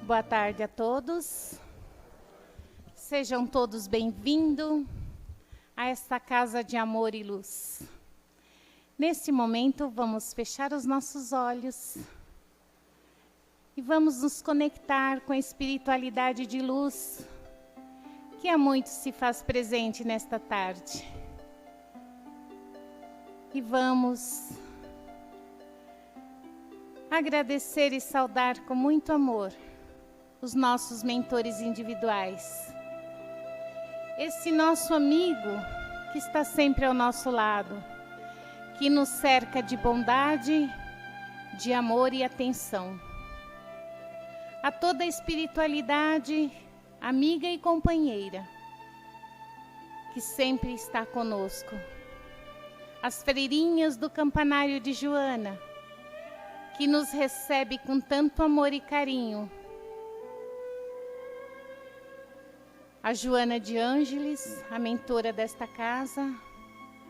Boa tarde a todos. Sejam todos bem-vindos a esta casa de amor e luz. Neste momento, vamos fechar os nossos olhos e vamos nos conectar com a espiritualidade de luz que há muito se faz presente nesta tarde. E vamos agradecer e saudar com muito amor os nossos mentores individuais. Esse nosso amigo que está sempre ao nosso lado, que nos cerca de bondade, de amor e atenção. A toda a espiritualidade, amiga e companheira, que sempre está conosco. As freirinhas do campanário de Joana, que nos recebe com tanto amor e carinho. A Joana de Ângeles, a mentora desta casa,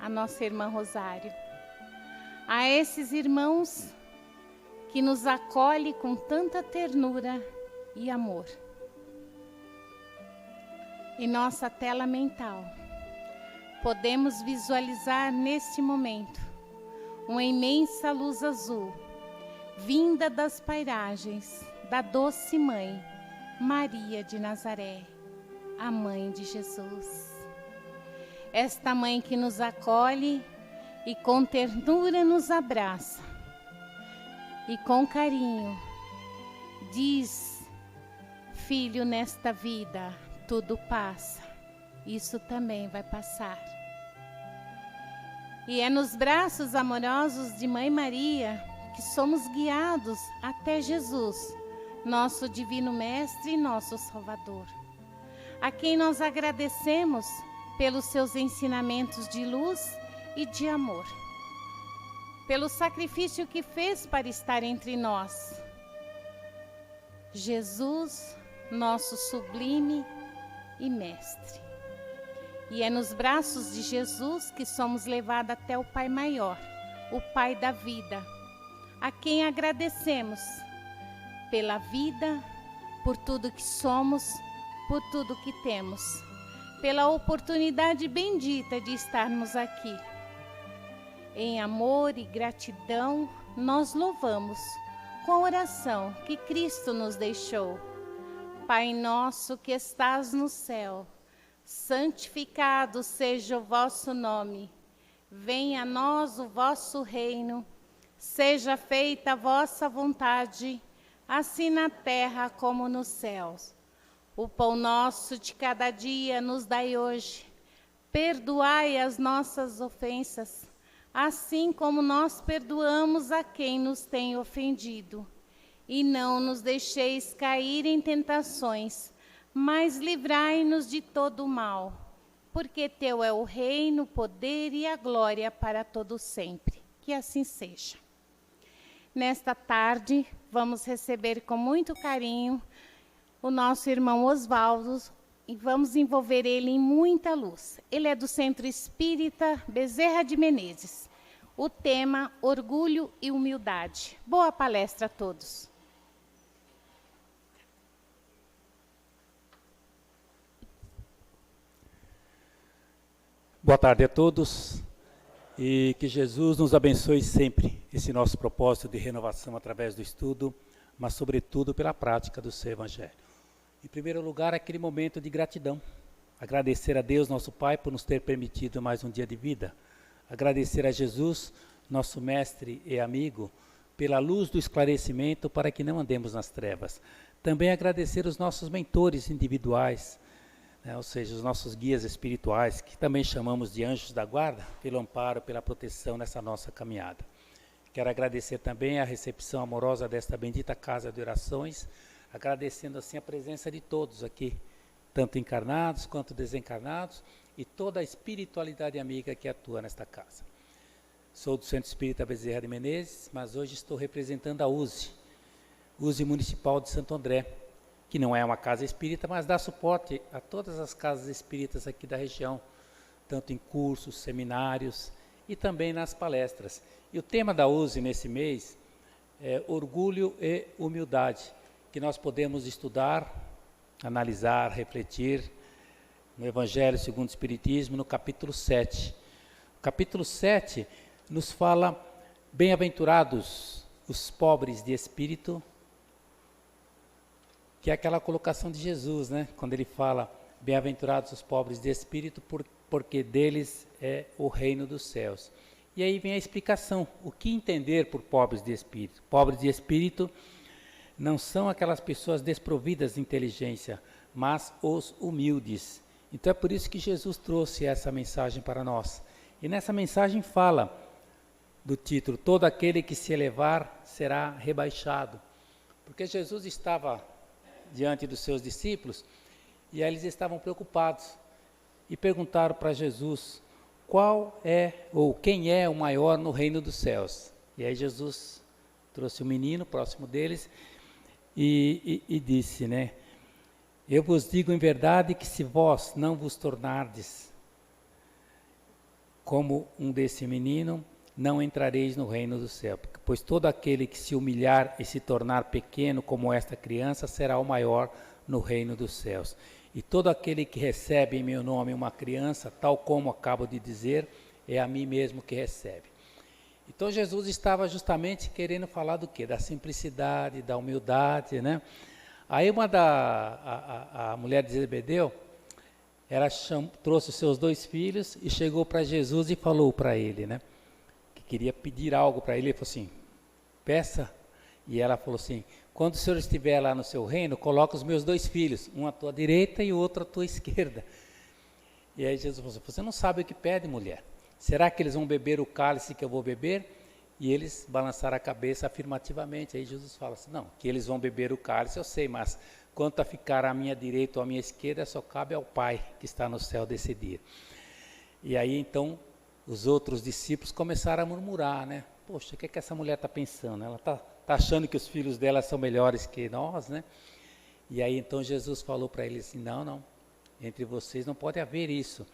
a nossa irmã Rosário. A esses irmãos que nos acolhem com tanta ternura e amor. Em nossa tela mental, podemos visualizar neste momento uma imensa luz azul, vinda das pairagens da doce mãe, Maria de Nazaré, a mãe de Jesus. Esta mãe que nos acolhe e com ternura nos abraça e com carinho diz: filho, nesta vida tudo passa, isso também vai passar. E é nos braços amorosos de Mãe Maria que somos guiados até Jesus, nosso divino mestre e nosso Salvador, a quem nós agradecemos pelos seus ensinamentos de luz e de amor, pelo sacrifício que fez para estar entre nós. Jesus, nosso sublime e mestre. E é nos braços de Jesus que somos levados até o Pai Maior, o Pai da vida, a quem agradecemos pela vida, por tudo que somos, por tudo que temos, pela oportunidade bendita de estarmos aqui. Em amor e gratidão, nós louvamos com a oração que Cristo nos deixou. Pai nosso que estás no céu, santificado seja o vosso nome. Venha a nós o vosso reino. Seja feita a vossa vontade, assim na terra como nos céus. O pão nosso de cada dia nos dai hoje. Perdoai as nossas ofensas, assim como nós perdoamos a quem nos tem ofendido. E não nos deixeis cair em tentações, mas livrai-nos de todo o mal. Porque teu é o reino, o poder e a glória para todo sempre. Que assim seja. Nesta tarde, vamos receber com muito carinho o nosso irmão Oswaldo e vamos envolver ele em muita luz. Ele é do Centro Espírita Bezerra de Menezes. O tema, orgulho e humildade. Boa palestra a todos. Boa tarde a todos e que Jesus nos abençoe sempre esse nosso propósito de renovação através do estudo, mas sobretudo pela prática do seu Evangelho. Em primeiro lugar, aquele momento de gratidão. Agradecer a Deus, nosso Pai, por nos ter permitido mais um dia de vida. Agradecer a Jesus, nosso mestre e amigo, pela luz do esclarecimento para que não andemos nas trevas. Também agradecer os nossos mentores individuais, ou seja, os nossos guias espirituais, que também chamamos de anjos da guarda, pelo amparo, pela proteção nessa nossa caminhada. Quero agradecer também a recepção amorosa desta bendita casa de orações, agradecendo assim a presença de todos aqui, tanto encarnados quanto desencarnados, e toda a espiritualidade amiga que atua nesta casa. Sou do Centro Espírita Bezerra de Menezes, mas hoje estou representando a USE Municipal de Santo André, que não é uma casa espírita, mas dá suporte a todas as casas espíritas aqui da região, tanto em cursos, seminários e também nas palestras. E o tema da USE nesse mês é orgulho e humildade. que nós podemos estudar, analisar, refletir no Evangelho segundo o Espiritismo, no capítulo 7. O capítulo 7 nos fala: bem-aventurados os pobres de espírito, que é aquela colocação de Jesus, né? Quando ele fala: bem-aventurados os pobres de espírito, porque deles é o reino dos céus. E aí vem a explicação: o que entender por pobres de espírito? Pobres de espírito não são aquelas pessoas desprovidas de inteligência, mas os humildes. Então é por isso que Jesus trouxe essa mensagem para nós. E nessa mensagem fala do título: todo aquele que se elevar será rebaixado. Porque Jesus estava diante dos seus discípulos e aí eles estavam preocupados e perguntaram para Jesus qual é ou quem é o maior no reino dos céus. E aí Jesus trouxe o menino próximo deles e disse, né: eu vos digo em verdade que se vós não vos tornardes como um desse menino, não entrareis no reino do céu. Pois todo aquele que se humilhar e se tornar pequeno como esta criança, será o maior no reino dos céus. E todo aquele que recebe em meu nome uma criança, tal como acabo de dizer, é a mim mesmo que recebe. Então Jesus estava justamente querendo falar do quê? Da simplicidade, da humildade, né? Aí a mulher de Zebedeu, ela trouxe os seus 2 filhos e chegou para Jesus e falou para ele, né? Que queria pedir algo para ele. Ele falou assim: peça. E ela falou assim: quando o senhor estiver lá no seu reino, coloca os meus 2 filhos, um à tua direita e o outro à tua esquerda. E aí Jesus falou assim: você não sabe o que pede, mulher. Será que eles vão beber o cálice que eu vou beber? E eles balançaram a cabeça afirmativamente. Aí Jesus fala assim: não, que eles vão beber o cálice eu sei, mas quanto a ficar à minha direita ou à minha esquerda, só cabe ao Pai que está no céu decidir. E aí então os outros discípulos começaram a murmurar, né? Poxa, o que é que essa mulher está pensando? Ela está achando que os filhos dela são melhores que nós, né? E aí então Jesus falou para eles assim: não, entre vocês não pode haver isso.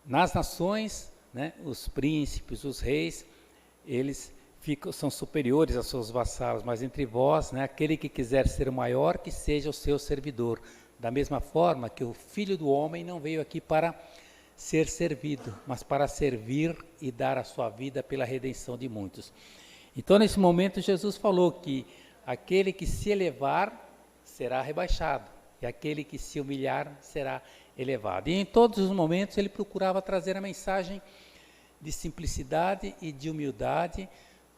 Nas nações, né, os príncipes, os reis, eles são superiores aos seus vassalos, mas entre vós, né, aquele que quiser ser o maior, que seja o seu servidor. Da mesma forma que o Filho do Homem não veio aqui para ser servido, mas para servir e dar a sua vida pela redenção de muitos. Então, nesse momento, Jesus falou que aquele que se elevar será rebaixado, e aquele que se humilhar será elevado. E em todos os momentos ele procurava trazer a mensagem de simplicidade e de humildade,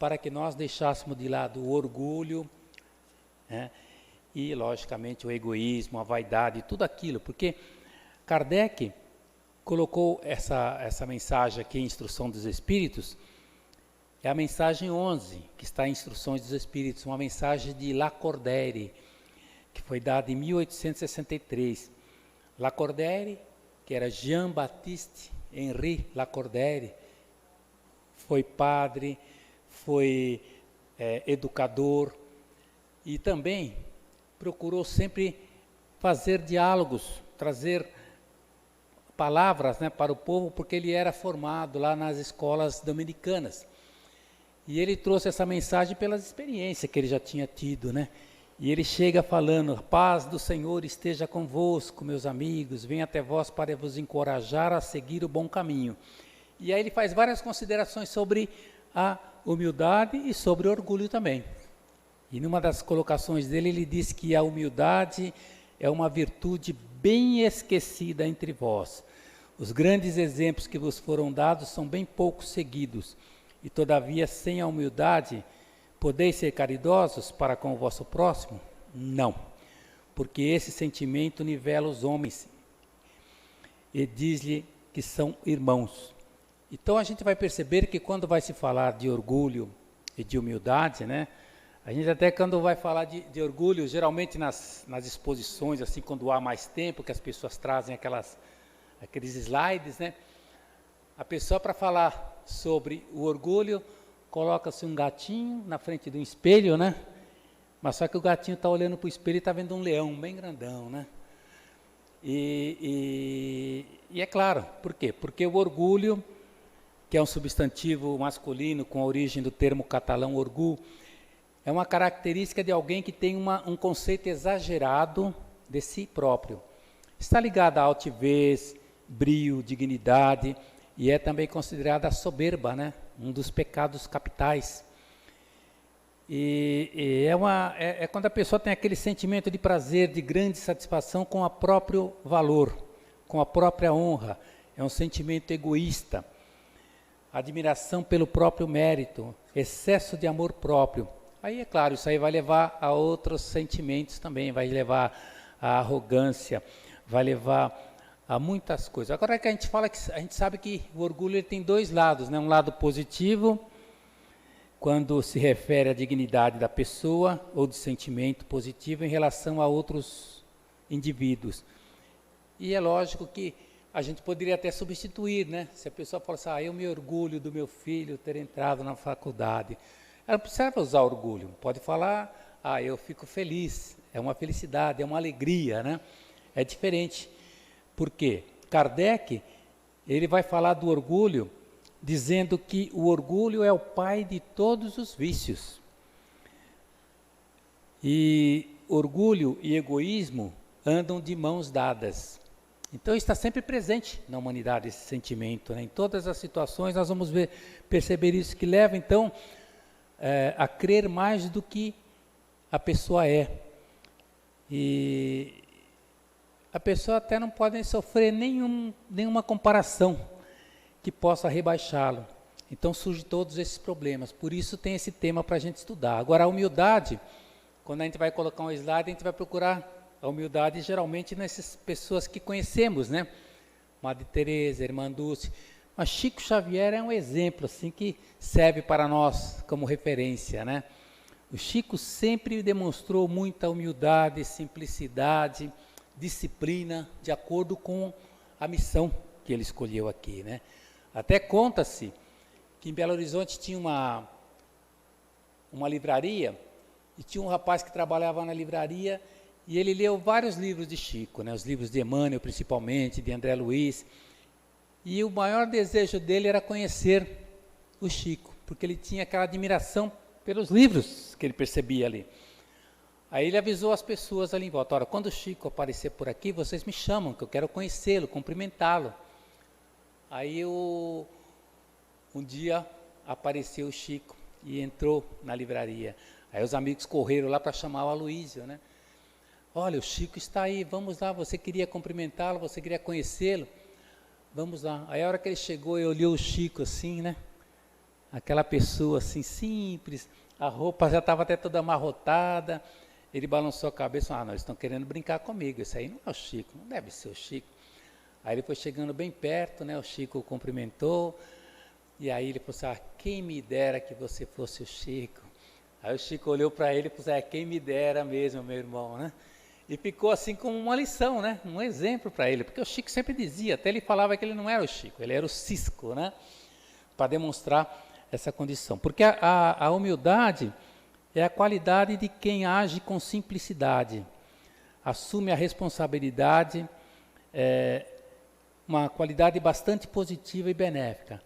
para que nós deixássemos de lado o orgulho, né, e, logicamente, o egoísmo, a vaidade, tudo aquilo, porque Kardec colocou essa mensagem aqui em Instrução dos Espíritos. É a mensagem 11, que está em Instruções dos Espíritos, uma mensagem de Lacordaire, que foi dada em 1863. Lacordaire, que era Jean-Baptiste Henri Lacordaire, foi padre, foi educador e também procurou sempre fazer diálogos, trazer palavras, né, para o povo, porque ele era formado lá nas escolas dominicanas. E ele trouxe essa mensagem pelas experiências que ele já tinha tido, né? E ele chega falando: a paz do Senhor esteja convosco, meus amigos, venho até vós para vos encorajar a seguir o bom caminho. E aí ele faz várias considerações sobre a humildade e sobre o orgulho também. E numa das colocações dele, ele diz que a humildade é uma virtude bem esquecida entre vós. Os grandes exemplos que vos foram dados são bem pouco seguidos, e todavia sem a humildade podeis ser caridosos para com o vosso próximo? Não, porque esse sentimento nivela os homens e diz-lhe que são irmãos. Então a gente vai perceber que quando vai se falar de orgulho e de humildade, né? A gente até quando vai falar de orgulho, geralmente nas exposições, assim, quando há mais tempo, que as pessoas trazem aqueles slides, né? A pessoa, para falar sobre o orgulho, coloca-se um gatinho na frente de um espelho, né? Mas só que o gatinho está olhando para o espelho e está vendo um leão bem grandão, né? E é claro, por quê? Porque o orgulho, que é um substantivo masculino com a origem do termo catalão orgulho, é uma característica de alguém que tem um conceito exagerado de si próprio. Está ligada à altivez, brio, dignidade, e é também considerada a soberba, né? Um dos pecados capitais. E é quando a pessoa tem aquele sentimento de prazer, de grande satisfação com o próprio valor, com a própria honra. É um sentimento egoísta. Admiração pelo próprio mérito, excesso de amor próprio. Aí, é claro, isso aí vai levar a outros sentimentos também, vai levar à arrogância, vai levar a muitas coisas. Agora que a gente fala, que a gente sabe que o orgulho ele tem dois lados, né? Um lado positivo, quando se refere à dignidade da pessoa, ou de sentimento positivo em relação a outros indivíduos. E é lógico que a gente poderia até substituir, né? Se a pessoa fala assim, eu me orgulho do meu filho ter entrado na faculdade. Ela não precisa usar orgulho, pode falar, eu fico feliz, é uma felicidade, é uma alegria, né? É diferente. Por quê? Kardec, ele vai falar do orgulho, dizendo que o orgulho é o pai de todos os vícios. E orgulho e egoísmo andam de mãos dadas. Então está sempre presente na humanidade esse sentimento, né? Em todas as situações nós vamos perceber isso, que leva então a crer mais do que a pessoa é. E a pessoa até não pode sofrer nenhuma comparação que possa rebaixá-lo. Então surgem todos esses problemas. Por isso tem esse tema para a gente estudar. Agora a humildade, quando a gente vai colocar um slide, a gente vai procurar a humildade geralmente nessas pessoas que conhecemos, né? Madre Teresa, Irmã Dulce. Mas Chico Xavier é um exemplo assim que serve para nós como referência, né? O Chico sempre demonstrou muita humildade, simplicidade, disciplina, de acordo com a missão que ele escolheu aqui, né? Até conta-se que em Belo Horizonte tinha uma livraria, e tinha um rapaz que trabalhava na livraria, e ele leu vários livros de Chico, né? Os livros de Emmanuel principalmente, de André Luiz, e o maior desejo dele era conhecer o Chico, porque ele tinha aquela admiração pelos livros que ele percebia ali. Aí ele avisou as pessoas ali em volta, olha, quando o Chico aparecer por aqui, vocês me chamam, que eu quero conhecê-lo, cumprimentá-lo. Aí um dia apareceu o Chico e entrou na livraria. Aí os amigos correram lá para chamar o Aloísio, né? Olha, o Chico está aí, vamos lá, você queria cumprimentá-lo, você queria conhecê-lo? Vamos lá. Aí a hora que ele chegou, eu olhei o Chico assim, né? Aquela pessoa assim, simples, a roupa já estava até toda amarrotada. Ele balançou a cabeça, não, eles estão querendo brincar comigo, isso aí não é o Chico, não deve ser o Chico. Aí ele foi chegando bem perto, né? O Chico o cumprimentou, e aí ele falou assim, quem me dera que você fosse o Chico. Aí o Chico olhou para ele e falou assim, quem me dera mesmo, meu irmão, né? E ficou assim como uma lição, né? Um exemplo para ele, porque o Chico sempre dizia, até ele falava que ele não era o Chico, ele era o Cisco, né? Para demonstrar essa condição. Porque a humildade é a qualidade de quem age com simplicidade, assume a responsabilidade, uma qualidade bastante positiva e benéfica.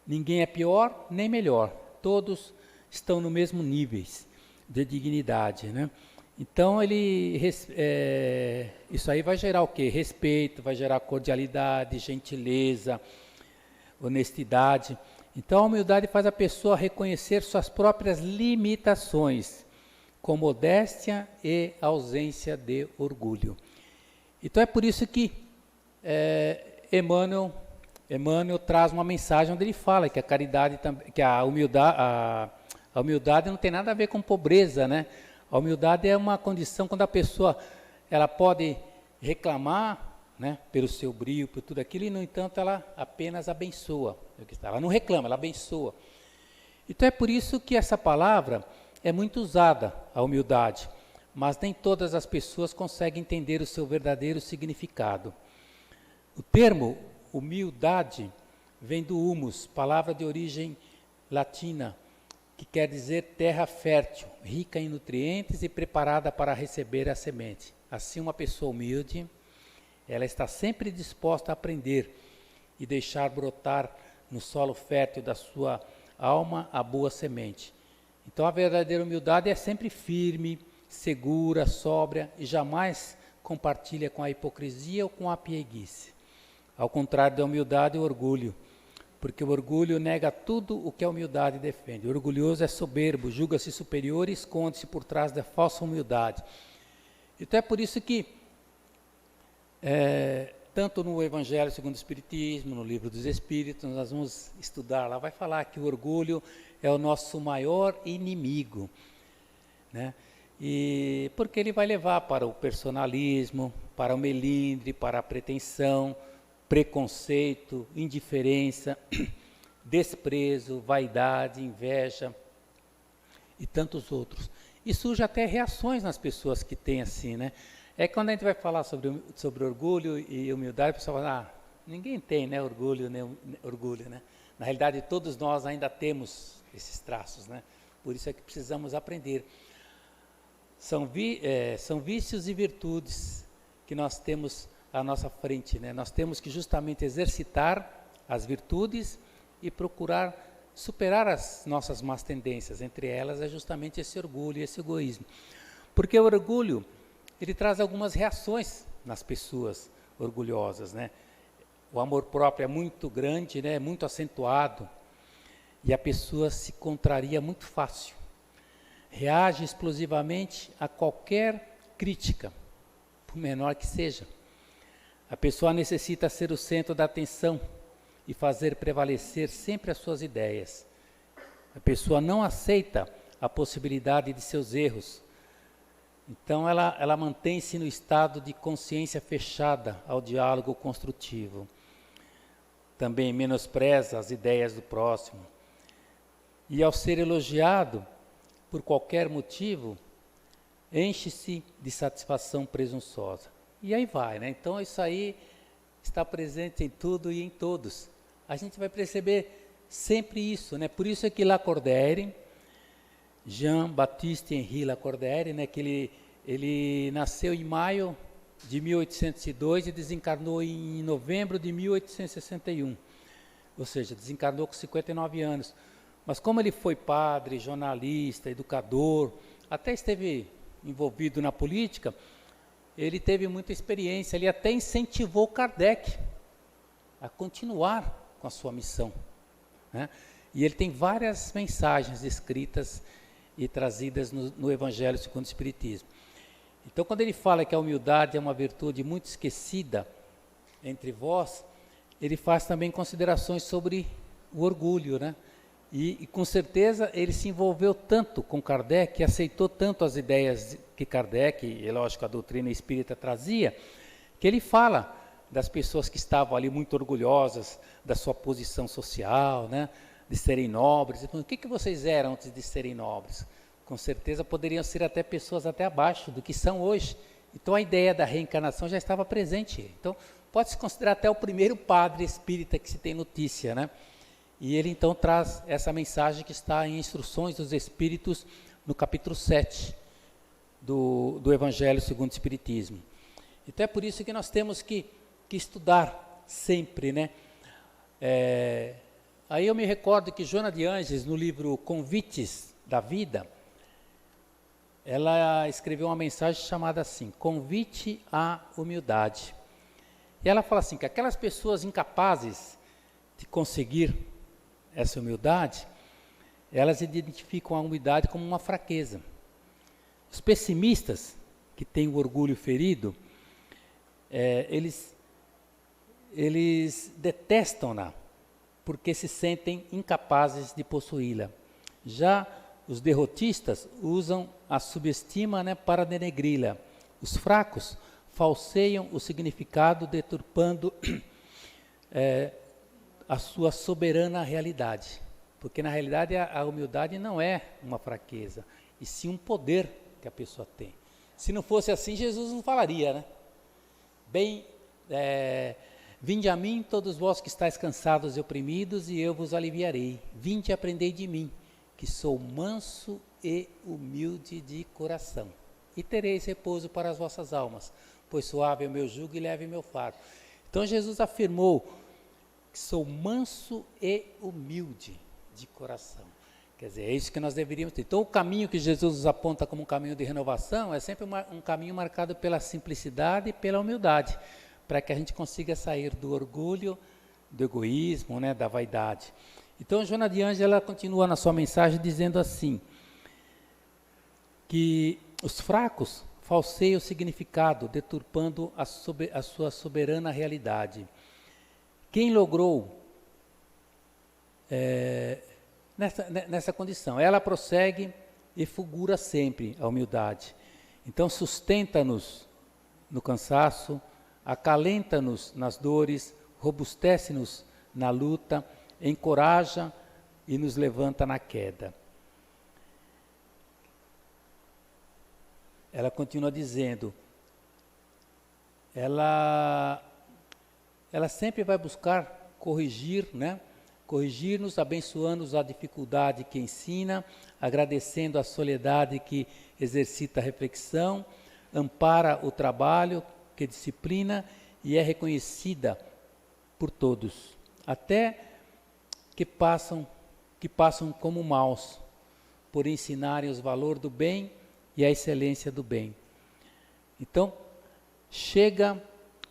Ninguém é pior nem melhor, todos estão no mesmo nível de dignidade, né? Então, isso aí vai gerar o quê? Respeito, vai gerar cordialidade, gentileza, honestidade. Então, a humildade faz a pessoa reconhecer suas próprias limitações, com modéstia e ausência de orgulho. Então, é por isso que Emmanuel traz uma mensagem onde ele fala que a caridade, que a humildade não tem nada a ver com pobreza, né? A humildade é uma condição quando a pessoa ela pode reclamar, né, pelo seu brio, por tudo aquilo, e no entanto ela apenas abençoa. Ela não reclama, ela abençoa. Então é por isso que essa palavra é muito usada, a humildade, mas nem todas as pessoas conseguem entender o seu verdadeiro significado. O termo humildade vem do humus, palavra de origem latina, que quer dizer terra fértil, rica em nutrientes e preparada para receber a semente. Assim, uma pessoa humilde, ela está sempre disposta a aprender e deixar brotar no solo fértil da sua alma a boa semente. Então a verdadeira humildade é sempre firme, segura, sóbria e jamais compartilha com a hipocrisia ou com a pieguice. Ao contrário da humildade, o orgulho, porque o orgulho nega tudo o que a humildade defende. O orgulhoso é soberbo, julga-se superior e esconde-se por trás da falsa humildade. Então é por isso que, tanto no Evangelho segundo o Espiritismo, no Livro dos Espíritos, nós vamos estudar lá, vai falar que o orgulho é o nosso maior inimigo, né? E porque ele vai levar para o personalismo, para o melindre, para a pretensão, preconceito, indiferença, desprezo, vaidade, inveja e tantos outros. E surge até reações nas pessoas que têm assim, né? É quando a gente vai falar sobre orgulho e humildade, a pessoa fala, ninguém tem, né, orgulho, né? Na realidade, todos nós ainda temos esses traços, né? Por isso é que precisamos aprender. São vícios e virtudes que nós temos à nossa frente, né? Nós temos que justamente exercitar as virtudes e procurar superar as nossas más tendências. Entre elas é justamente esse orgulho e esse egoísmo. Porque o orgulho, ele traz algumas reações nas pessoas orgulhosas, né? O amor próprio é muito grande, né? Muito acentuado, e a pessoa se contraria muito fácil. Reage explosivamente a qualquer crítica, por menor que seja. A pessoa necessita ser o centro da atenção e fazer prevalecer sempre as suas ideias. A pessoa não aceita a possibilidade de seus erros. Então ela mantém-se no estado de consciência fechada ao diálogo construtivo. Também menospreza as ideias do próximo. E ao ser elogiado por qualquer motivo, enche-se de satisfação presunçosa. E aí vai, né? Então isso aí está presente em tudo e em todos. A gente vai perceber sempre isso, né? Por isso é que Lacordaire, Jean-Baptiste Henri Lacordaire, né, que ele nasceu em maio de 1802 e desencarnou em novembro de 1861. Ou seja, desencarnou com 59 anos. Mas como ele foi padre, jornalista, educador, até esteve envolvido na política, ele teve muita experiência, ele até incentivou Kardec a continuar com a sua missão, né? E ele tem várias mensagens escritas e trazidas no Evangelho segundo o Espiritismo. Então, quando ele fala que a humildade é uma virtude muito esquecida entre vós, ele faz também considerações sobre o orgulho, né? E com certeza ele se envolveu tanto com Kardec, aceitou tanto as ideias que Kardec, e lógico a doutrina espírita trazia, que ele fala das pessoas que estavam ali muito orgulhosas da sua posição social, né, de serem nobres. O que vocês eram antes de serem nobres? Com certeza poderiam ser até pessoas até abaixo do que são hoje. Então a ideia da reencarnação já estava presente. Então pode-se considerar até o primeiro padre espírita que se tem notícia, né? E ele então traz essa mensagem que está em Instruções dos Espíritos, no capítulo 7 do Evangelho segundo o Espiritismo. Então é por isso que nós temos que estudar sempre, né? Aí eu me recordo que Joana de Ângeles, no livro Convites da Vida, ela escreveu uma mensagem chamada assim, Convite à Humildade. E ela fala assim, que aquelas pessoas incapazes de conseguir essa humildade, elas identificam a humildade como uma fraqueza. Os pessimistas, que têm o orgulho ferido, eles detestam-na, porque se sentem incapazes de possuí-la. Já os derrotistas usam a subestima, né, para denegri-la. Os fracos falseiam o significado, deturpando a sua soberana realidade. Porque na realidade a humildade não é uma fraqueza, e sim um poder que a pessoa tem. Se não fosse assim, Jesus não falaria, né? Vinde a mim, todos vós que estáis cansados e oprimidos, e eu vos aliviarei. Vinde e aprendei de mim, que sou manso e humilde de coração, e tereis repouso para as vossas almas, pois suave é o meu jugo e leve o meu fardo. Então Jesus afirmou que sou manso e humilde de coração. Quer dizer, é isso que nós deveríamos ter. Então, o caminho que Jesus nos aponta como um caminho de renovação é sempre um caminho marcado pela simplicidade e pela humildade, para que a gente consiga sair do orgulho, do egoísmo, né, da vaidade. Então, Joana de Ângeles, ela continua na sua mensagem dizendo assim, que os fracos falseiam o significado, deturpando a sua soberana realidade. Quem logrou nessa condição? Ela prossegue e fulgura sempre a humildade. Então, sustenta-nos no cansaço, acalenta-nos nas dores, robustece-nos na luta, encoraja e nos levanta na queda. Ela continua dizendo, ela sempre vai buscar corrigir, né? Corrigir-nos, abençoando-nos a dificuldade que ensina, agradecendo a soledade que exercita a reflexão, ampara o trabalho que disciplina e é reconhecida por todos, até que passam como maus, por ensinarem os valores do bem e a excelência do bem. Então, chega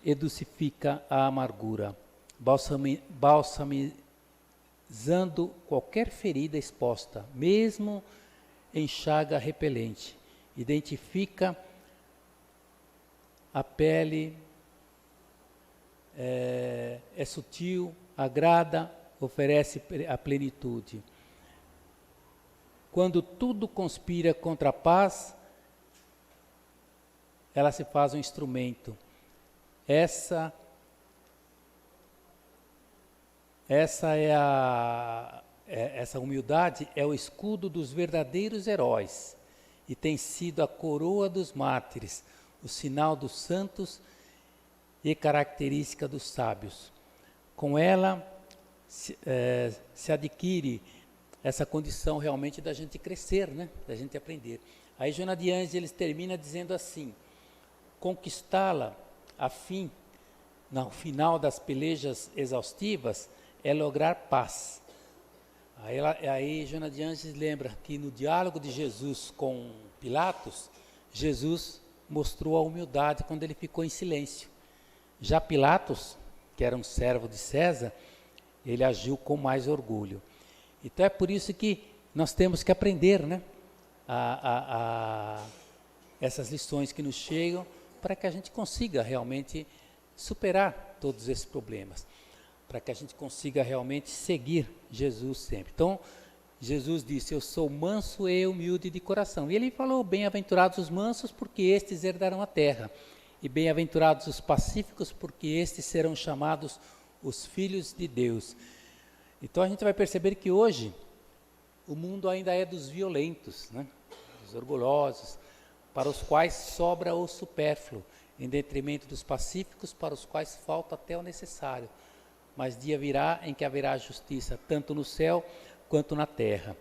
e dulcifica a amargura, balsamizando qualquer ferida exposta, mesmo em chaga repelente. Identifica a pele, é sutil, agrada, oferece a plenitude. Quando tudo conspira contra a paz, ela se faz um instrumento. Essa humildade é o escudo dos verdadeiros heróis e tem sido a coroa dos mártires, o sinal dos santos e característica dos sábios. Com ela se adquire essa condição realmente da gente crescer, né? Da gente aprender. Aí Joana de Ângeles termina dizendo assim, conquistá-la no final das pelejas exaustivas é lograr paz. Aí Joana de Ângeles lembra que no diálogo de Jesus com Pilatos, Jesus mostrou a humildade quando ele ficou em silêncio. Já Pilatos, que era um servo de César, ele agiu com mais orgulho. Então é por isso que nós temos que aprender, né, essas lições que nos chegam, para que a gente consiga realmente superar todos esses problemas, para que a gente consiga realmente seguir Jesus sempre. Então, Jesus disse, eu sou manso e humilde de coração. E ele falou, bem-aventurados os mansos, porque estes herdarão a terra. E bem-aventurados os pacíficos, porque estes serão chamados os filhos de Deus. Então a gente vai perceber que hoje o mundo ainda é dos violentos, né? Dos orgulhosos, para os quais sobra o supérfluo, em detrimento dos pacíficos, para os quais falta até o necessário. Mas dia virá em que haverá justiça, tanto no céu quanto na terra.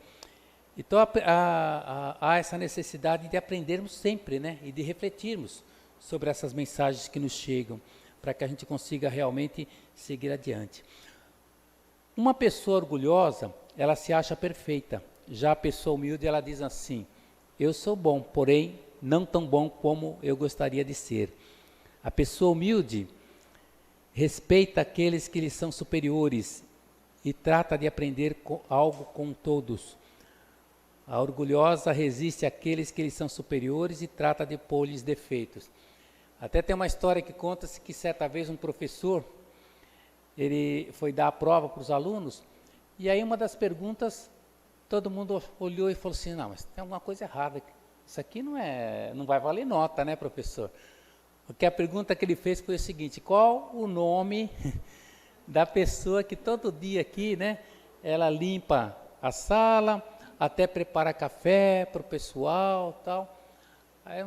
Então há essa necessidade de aprendermos sempre, né? E de refletirmos sobre essas mensagens que nos chegam, para que a gente consiga realmente seguir adiante. Uma pessoa orgulhosa, ela se acha perfeita. Já a pessoa humilde, ela diz assim, eu sou bom, porém não tão bom como eu gostaria de ser. A pessoa humilde respeita aqueles que lhe são superiores e trata de aprender algo com todos. A orgulhosa resiste àqueles que lhe são superiores e trata de pôr-lhes defeitos. Até tem uma história que conta-se que certa vez um professor, ele foi dar a prova para os alunos, e aí uma das perguntas, todo mundo olhou e falou assim, não, mas tem alguma coisa errada, isso aqui não vai valer nota, né, professor? Porque a pergunta que ele fez foi o seguinte, qual o nome da pessoa que todo dia aqui, né, ela limpa a sala, até prepara café para o pessoal, tal. Aí,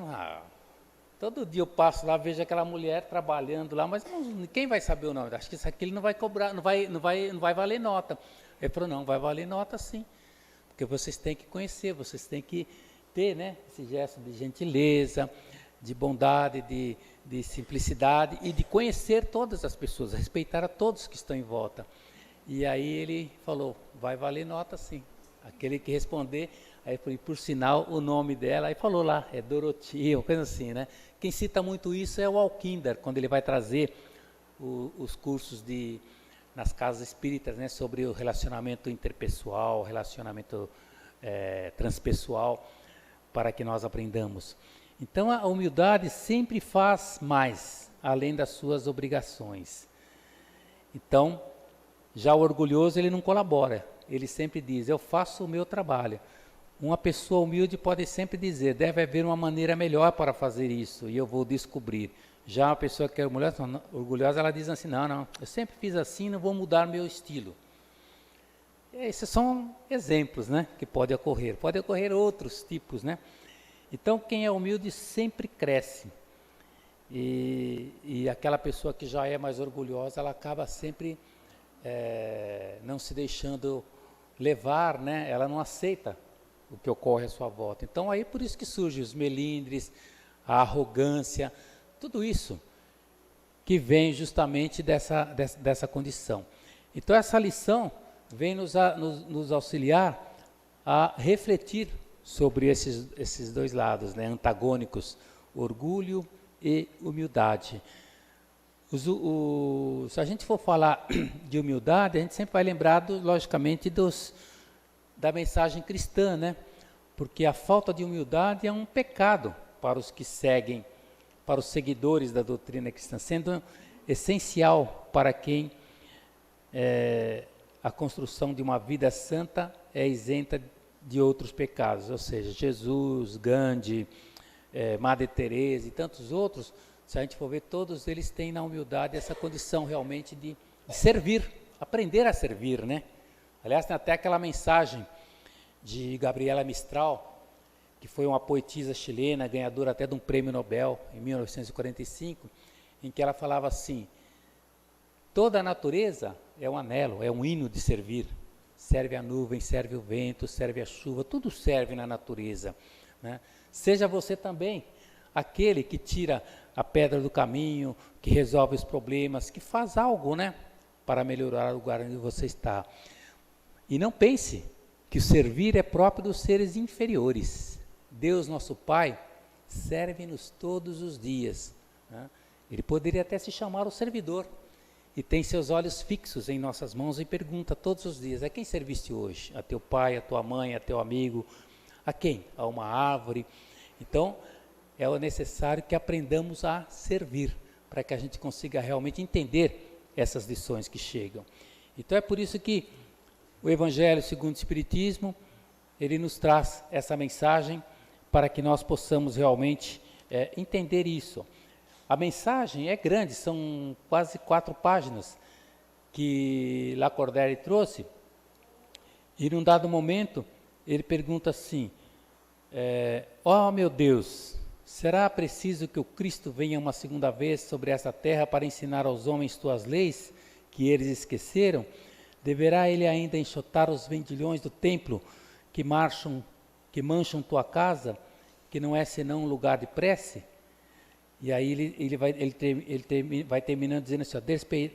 todo dia eu passo lá, vejo aquela mulher trabalhando lá, mas quem vai saber o nome? Acho que isso aqui ele não vai cobrar, não vai valer nota. Ele falou, não, vai valer nota sim, porque vocês têm que conhecer, vocês têm que ter, né, esse gesto de gentileza, de bondade, de simplicidade e de conhecer todas as pessoas, respeitar a todos que estão em volta. E aí ele falou, vai valer nota sim. Aquele que responder, aí por sinal o nome dela, aí falou lá, é Dorotia, uma coisa assim, né? Quem cita muito isso é o Alkinder, quando ele vai trazer os cursos nas casas espíritas, né, sobre o relacionamento interpessoal, relacionamento transpessoal, para que nós aprendamos. Então a humildade sempre faz mais, além das suas obrigações. Então, já o orgulhoso, ele não colabora, ele sempre diz, eu faço o meu trabalho. Uma pessoa humilde pode sempre dizer, deve haver uma maneira melhor para fazer isso, e eu vou descobrir. Já uma pessoa que é orgulhosa, ela diz assim, não, eu sempre fiz assim, não vou mudar meu estilo. Esses são exemplos, né, que pode ocorrer outros tipos, né. Então quem é humilde sempre cresce, e aquela pessoa que já é mais orgulhosa, ela acaba sempre não se deixando levar, né, ela não aceita o que ocorre à sua volta. Então aí por isso que surgem os melindres, a arrogância, tudo isso que vem justamente dessa condição. Então essa lição vem nos auxiliar a refletir sobre esses dois lados, né, antagônicos, orgulho e humildade. Se a gente for falar de humildade, a gente sempre vai lembrar, logicamente, da mensagem cristã, né? Porque a falta de humildade é um pecado para os que seguem, para os seguidores da doutrina cristã, sendo essencial para quem a construção de uma vida santa é isenta de outros pecados, ou seja, Jesus, Gandhi, Madre Teresa e tantos outros. Se a gente for ver, todos eles têm na humildade essa condição realmente de servir, aprender a servir, né? Aliás, tem até aquela mensagem de Gabriela Mistral, que foi uma poetisa chilena, ganhadora até de um prêmio Nobel em 1945, em que ela falava assim, toda a natureza é um anelo, é um hino de servir. Serve a nuvem, serve o vento, serve a chuva, tudo serve na natureza, né? Seja você também aquele que tira a pedra do caminho, que resolve os problemas, que faz algo, né, para melhorar o lugar onde você está. E não pense que o servir é próprio dos seres inferiores. Deus, nosso Pai, serve-nos todos os dias, né? Ele poderia até se chamar o servidor, e tem seus olhos fixos em nossas mãos e pergunta todos os dias, a quem serviste hoje? A teu pai, a tua mãe, a teu amigo? A quem? A uma árvore? Então, é necessário que aprendamos a servir, para que a gente consiga realmente entender essas lições que chegam. Então é por isso que o Evangelho segundo o Espiritismo, ele nos traz essa mensagem, para que nós possamos realmente entender isso. A mensagem é grande, são quase 4 páginas que Lacordaire trouxe, e num dado momento ele pergunta assim, ó meu Deus, será preciso que o Cristo venha uma segunda vez sobre essa terra para ensinar aos homens tuas leis, que eles esqueceram? Deverá ele ainda enxotar os vendilhões do templo que mancham tua casa, que não é senão um lugar de prece? E aí ele vai terminando dizendo assim, ó,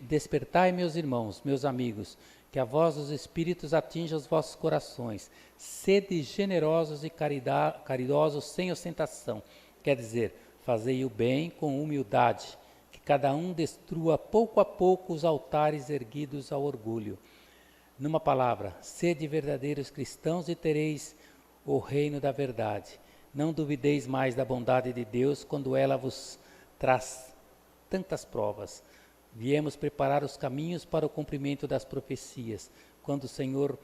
despertai meus irmãos, meus amigos, que a voz dos Espíritos atinja os vossos corações, sede generosos e caridosos sem ostentação, quer dizer, fazei o bem com humildade, que cada um destrua pouco a pouco os altares erguidos ao orgulho. Numa palavra, sede verdadeiros cristãos e tereis o reino da verdade. Não duvideis mais da bondade de Deus quando ela vos traz tantas provas. Viemos preparar os caminhos para o cumprimento das profecias, quando o Senhor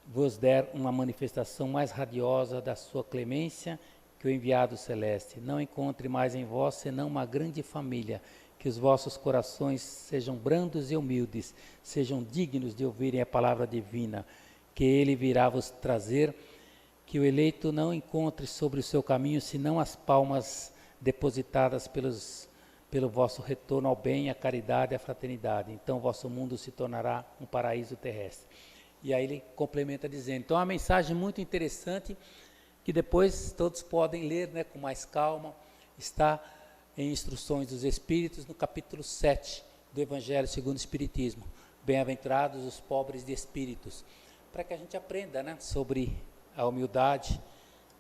vos der uma manifestação mais radiosa da sua clemência que o enviado celeste. Não encontre mais em vós senão uma grande família, que os vossos corações sejam brandos e humildes, sejam dignos de ouvirem a palavra divina, que ele virá vos trazer, que o eleito não encontre sobre o seu caminho senão as palmas depositadas pelo vosso retorno ao bem, à caridade e à fraternidade. Então o vosso mundo se tornará um paraíso terrestre. E aí ele complementa dizendo, então é uma mensagem muito interessante, que depois todos podem ler, né, com mais calma, está em Instruções dos Espíritos, no capítulo 7 do Evangelho segundo o Espiritismo. Bem-aventurados os pobres de espíritos, para que a gente aprenda, né, sobre a humildade,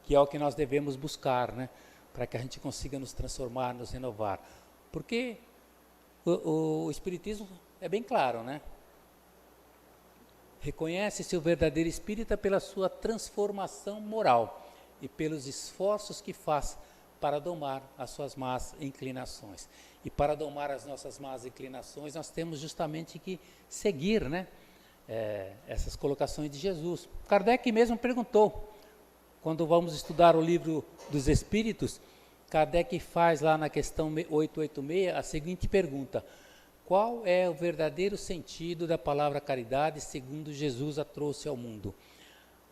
que é o que nós devemos buscar, né, para que a gente consiga nos transformar, nos renovar. Porque o Espiritismo é bem claro, né? Reconhece-se o verdadeiro espírita pela sua transformação moral e pelos esforços que faz para domar as suas más inclinações. E para domar as nossas más inclinações, nós temos justamente que seguir, né, essas colocações de Jesus. Kardec mesmo perguntou, quando vamos estudar o livro dos Espíritos, Kardec faz lá na questão 886 a seguinte pergunta: qual é o verdadeiro sentido da palavra caridade segundo Jesus a trouxe ao mundo?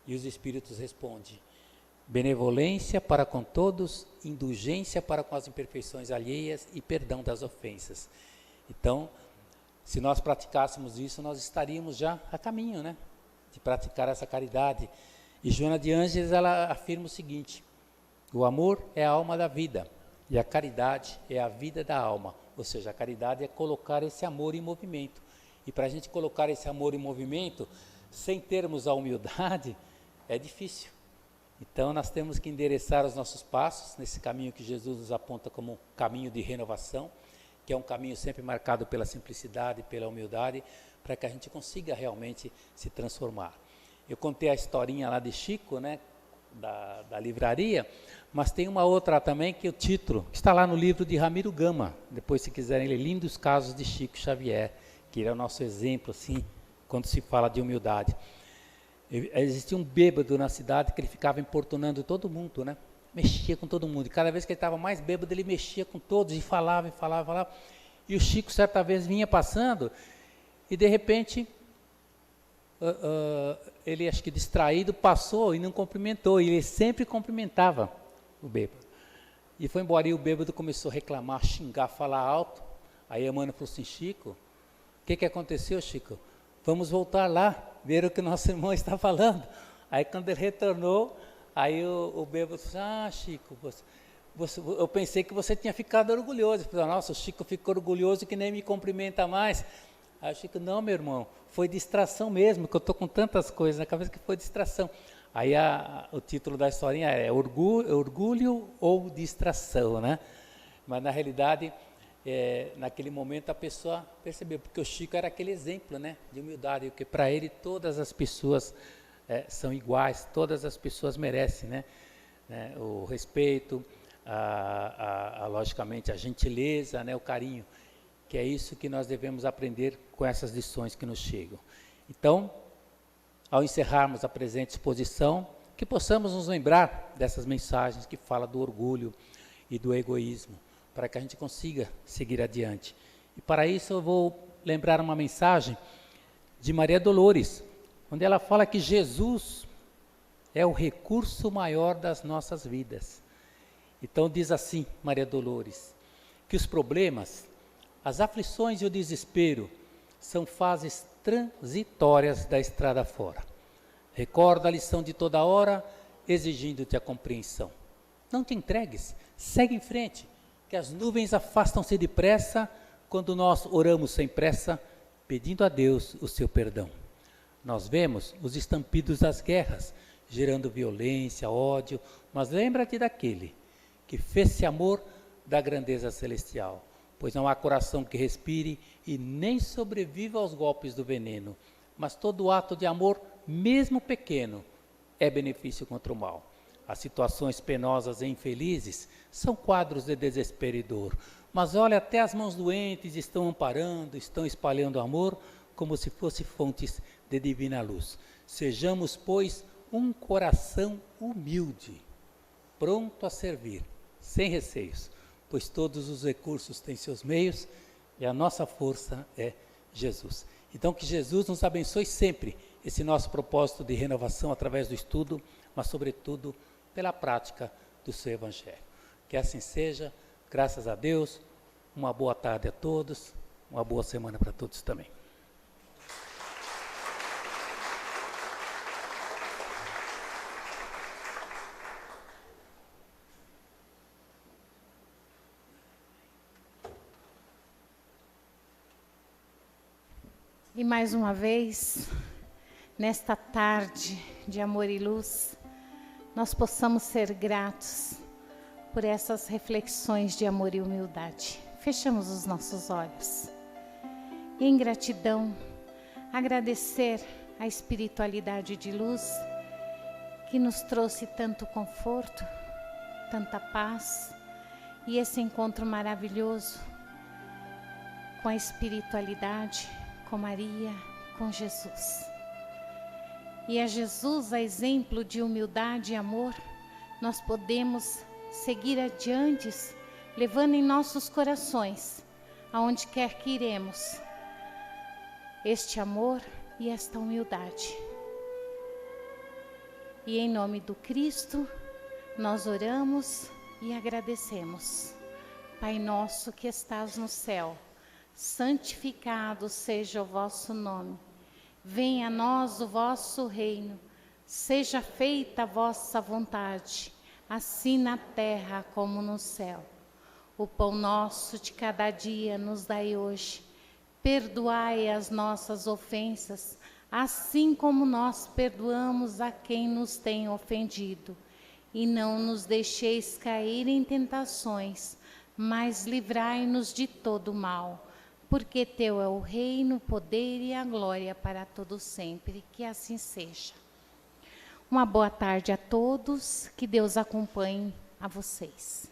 E os Espíritos respondem: benevolência para com todos, indulgência para com as imperfeições alheias e perdão das ofensas. Então, se nós praticássemos isso, nós estaríamos já a caminho, né, de praticar essa caridade. E Joana de Ângeles, ela afirma o seguinte: o amor é a alma da vida e a caridade é a vida da alma. Ou seja, a caridade é colocar esse amor em movimento. E para a gente colocar esse amor em movimento, sem termos a humildade, é difícil. Então, nós temos que endereçar os nossos passos nesse caminho que Jesus nos aponta como um caminho de renovação, que é um caminho sempre marcado pela simplicidade, pela humildade, para que a gente consiga realmente se transformar. Eu contei a historinha lá de Chico, né, da livraria, mas tem uma outra também que o título está lá no livro de Ramiro Gama. Depois, se quiserem ler, Lindos Casos de Chico Xavier, que é o nosso exemplo, assim, quando se fala de humildade. Existia um bêbado na cidade que ele ficava importunando todo mundo, né? Mexia com todo mundo. E cada vez que ele estava mais bêbado, ele mexia com todos e falava, e falava, e falava. E o Chico, certa vez, vinha passando e, de repente, ele, acho que distraído, passou e não cumprimentou. E ele sempre cumprimentava o bêbado. E foi embora e o bêbado começou a reclamar, xingar, falar alto. Aí a Emmanuel falou assim: Chico, o que aconteceu, Chico? Vamos voltar lá, ver o que nosso irmão está falando. Aí quando ele retornou, aí o bêbado falou: ah, Chico, eu pensei que você tinha ficado orgulhoso. Eu falei: nossa, o Chico ficou orgulhoso que nem me cumprimenta mais. Aí o Chico: não, meu irmão, foi distração mesmo, que eu estou com tantas coisas na cabeça que foi distração. Aí o título da historinha é orgulho ou distração, né? Mas na realidade, naquele momento a pessoa percebeu, porque o Chico era aquele exemplo, né, de humildade, porque para ele todas as pessoas são iguais, todas as pessoas merecem, né, o respeito, logicamente a gentileza, né, o carinho, que é isso que nós devemos aprender com essas lições que nos chegam. Então, ao encerrarmos a presente exposição, que possamos nos lembrar dessas mensagens que falam do orgulho e do egoísmo, para que a gente consiga seguir adiante. E para isso eu vou lembrar uma mensagem de Maria Dolores, onde ela fala que Jesus é o recurso maior das nossas vidas. Então diz assim, Maria Dolores, que os problemas, as aflições e o desespero são fases transitórias da estrada fora. Recorda a lição de toda hora, exigindo-te a compreensão. Não te entregues, segue em frente, que as nuvens afastam-se depressa quando nós oramos sem pressa, pedindo a Deus o seu perdão. Nós vemos os estampidos das guerras, gerando violência, ódio, mas lembra-te daquele que fez-se amor da grandeza celestial, pois não há coração que respire e nem sobreviva aos golpes do veneno, mas todo ato de amor, mesmo pequeno, é benefício contra o mal. As situações penosas e infelizes são quadros de desespero e dor, mas olha, até as mãos doentes estão amparando, estão espalhando amor, como se fossem fontes de divina luz. Sejamos, pois, um coração humilde, pronto a servir, sem receios, pois todos os recursos têm seus meios e a nossa força é Jesus. Então que Jesus nos abençoe sempre, esse nosso propósito de renovação através do estudo, mas sobretudo pela prática do seu Evangelho. Que assim seja, graças a Deus, uma boa tarde a todos, uma boa semana para todos também. E mais uma vez, nesta tarde de amor e luz, nós possamos ser gratos por essas reflexões de amor e humildade. Fechamos os nossos olhos. E em gratidão, agradecer a espiritualidade de luz que nos trouxe tanto conforto, tanta paz e esse encontro maravilhoso com a espiritualidade, com Maria, com Jesus. E a Jesus, a exemplo de humildade e amor, nós podemos seguir adiante, levando em nossos corações, aonde quer que iremos, este amor e esta humildade. E em nome do Cristo, nós oramos e agradecemos. Pai nosso que estás no céu, santificado seja o vosso nome. Venha a nós o vosso reino. Seja feita a vossa vontade, assim na terra como no céu. O pão nosso de cada dia nos dai hoje. Perdoai as nossas ofensas, assim como nós perdoamos a quem nos tem ofendido. E não nos deixeis cair em tentações, mas livrai-nos de todo mal. Porque teu é o reino, o poder e a glória para todos sempre. Que assim seja. Uma boa tarde a todos, que Deus acompanhe a vocês.